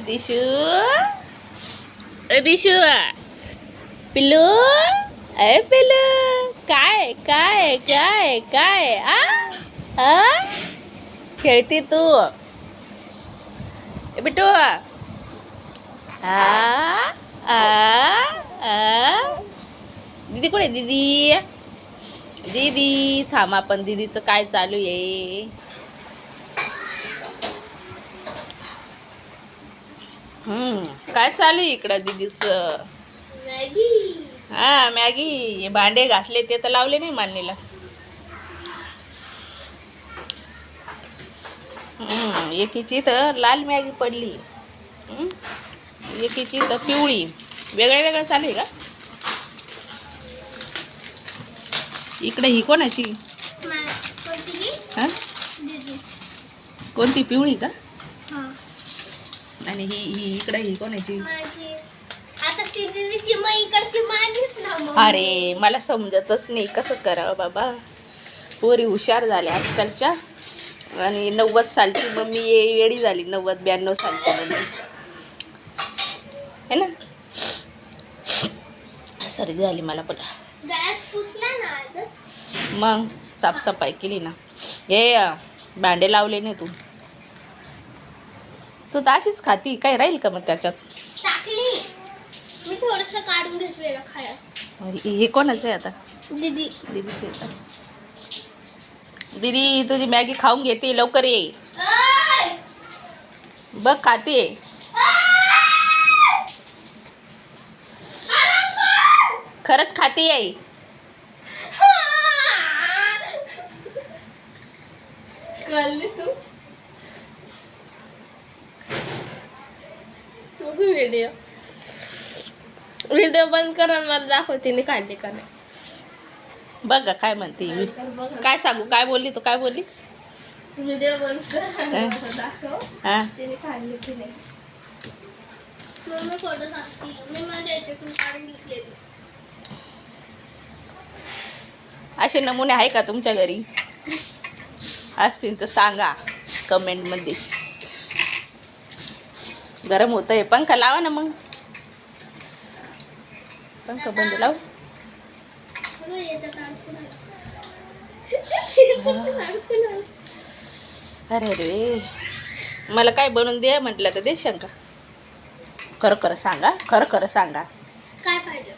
दिशू दिशू पिल्लू पिल्लू काय काय काय काय आ खेळती तू बिट्टू दीदी कुठे दीदी दीदी थांब आपण दीदीचं काय चालू आहे. काय चालू आहे इकडं दीदीचं. मॅगी. हा मॅगी. भांडे घासले ते तर लावले नाही मांडणीला. एकीची तर लाल मॅगी पडली, एकीची तर पिवळी. वेगळं वेगळं चालू आहे का इकडे. ही कोणाची हा कोणती पिवळी का. आणि ही ही इकडे ही कोणाची. अरे मला समजतच नाही कसं करावं बाबा. पोरी हुशार झाल्या आजकालच्या. आणि 90 सालची मम्मी वेडी झाली. 90-92 सालची मम्मी है ना. सर्दी झाली मला पण. मग साफसफाई केली ना. हे भांडे लावले नाही तू. तू तर अशीच खाती. काय राहील का मग त्याच्यात. मी थोडंसं काढून घेतलेलं खायला. हे कोणाचं आहे आता. दीदी. दीदीच. दीदी तुझी मॅगी खाऊन घेते. लवकर ये बघ खाते. खरंच खाते आहे. कळली तू. व्हिडिओ व्हिडिओ बंद करून मला दाखवते मी काढली का नाही. बघ काय म्हणते. काय सांगू. काय बोलली तू. काय बोलली. व्हिडिओ बंद कर दाखव. हा तिने काढली की नाही. मम्मी फोटो सांगते. मी माझ्या याच्यातून काढून घेतलेली. असे नमुने आहे का तुमच्या घरी. असतील तर सांगा कमेंटमध्ये. गरम होत आहे. पंखा लावा ना मग. पंखा बंद लाव. अरे रे मला काय बनवून दे म्हटलं तर देशाल का. खरं खरं सांगा. खरं खरं सांगा. काय पाहिजे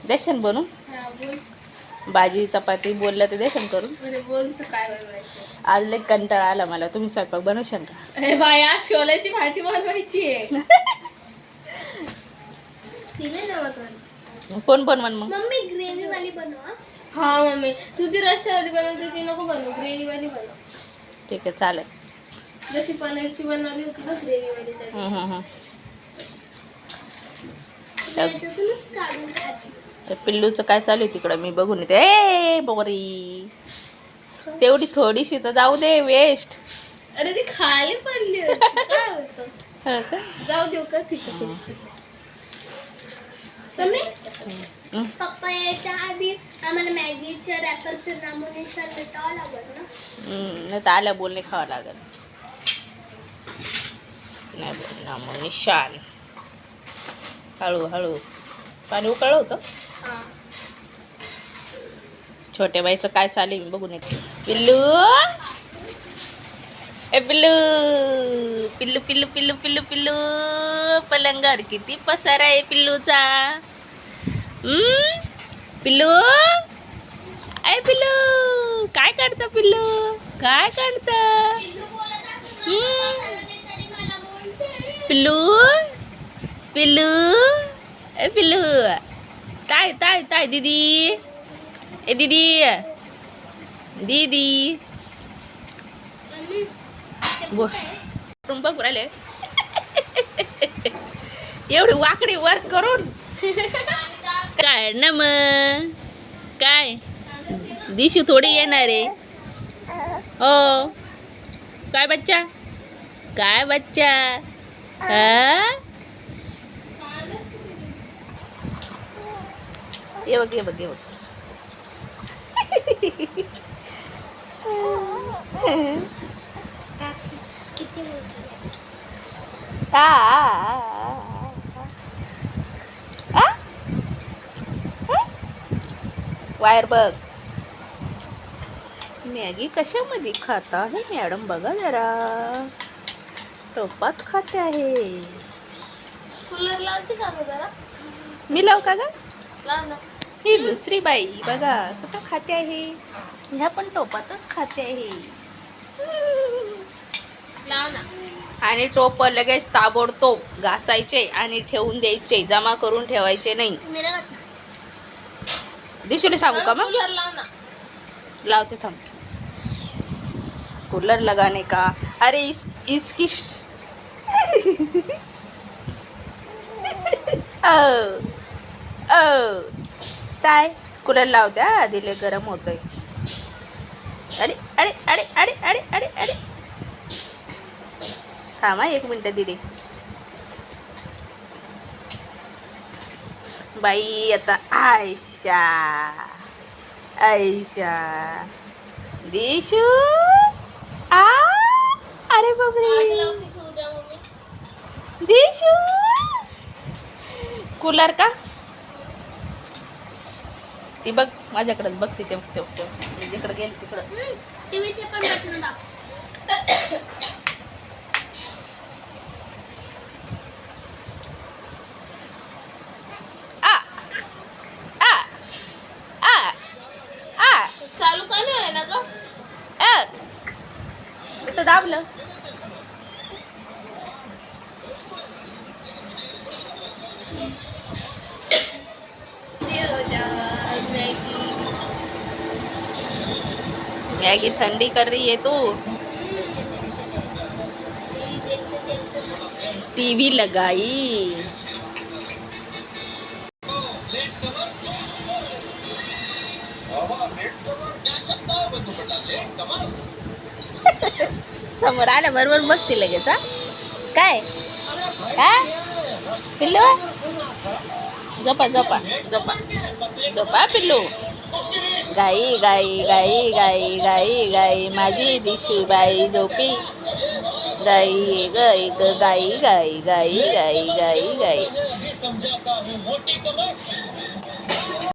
देशाल बनवून. भाजी चपाती बोलल्या तर देशाल करून. बोलतो काय बनवायचं. आज लय कंटाळा आला मला. तुम्ही स्वयंपाक बनवशाल का. अरे बाई आज छोल्याची भाजी बनवायची आहे. कोण बनवण मग. मम्मी ग्रेव्ही वाली बनवा. हा मम्मी तू ती रस्त्यावाली बनवते ती नको बनवू. ग्रेव्ही वाली बनव. ठीक आहे चालेल. जशी पनीरची बनवली होती ना ग्रेव्ही वाली. त्याच्यातूनच काढून खाते. पिल्लूचं काय चालू आहे तिकडं मी बघून येते. ए बोरी तेवढी थोडीशी तर जाऊ दे वेस्ट. अरे ती खाली पडली होती. काय होतं. जाऊ देऊ का. ठीक आहे. पप्पा यायच्या आधी आम्हाला मॅगीच्या रॅपरचं नामोनिशान भेटावं लागेल ना. नाही तर आल्या बोलणे खावं लागेल. नाही बोल नामोनिशान. हळूहळू पाणी उकळलं होतं. छोट्या बाईचं काय चालू आहे मी बघून येते. पिल्लू ए पिल्लू पिल्लू पिल्लू पिल्लू पिल्लू पिल्लू पलंगावर किती पसारा आहे पिल्लूचा. पिल्लू ए पिल्लू काय करतं. पिल्लू काय करतं. पिल्लू पिल्लू ए पिल्लू ताय ताय ताय दीदी ए दीदी दीदी बघू राहिले. एवढी वाकडी वर करून काय ना मग. काय दिशू थोडी येणार आहे. हो काय बच्चा. काय बच्चा. ये बघ ये बघ ये बघ. आ वायर बघ. मॅगी कशामध्ये खाता आहे मॅडम बघा जरा. टोपात खाते आहे. कूलर लावते का गं जरा? मी लावू का ग? लाव ना. ही दुसरी बाई बघा कुठं खाते आहे. ह्या पण टोपातच खाते आहे. लाव ना. आणि टोप लगेच ताबडतोब घासायचे आणि ठेवून द्यायचे. जमा करून ठेवायचे नाही. मेरा कसं? दिशूला सांगू का मग? कूलर लाव ना. लावते थांब. कूलर लगाने का अरे इसकी काय कूलर लावत्या दिले गरम होतंय. अरे अरे अरे अरे अरे अरे अरे थांबा 1 मिनिट दिदी. बाई आता आयशा आयशा दिशू आ अरे आग बापरे लावते ठेवू द्या मम्मी. दिशू कूलर का ती बघ माझ्याकडे बघ तिथे जिकडे गेली तिकडं. टीव्हीचे पण बटन दाब. आ आ आ आ चालू का नाही आहे ना ग? आ इथं दाबलं. मैगी ठंडी कर रही है तू. टीवी लगाई. समोर आल्या बरोबर बघते लगेच. हा काय हा पिल्लू झोपा झोपा झोपा झोपा पिल्लू. गाई गाई गाई गाई गाई गाई माझी दिशूबाई झोपी. गाई गाई गाई गाई गाई गाई गाई गाई.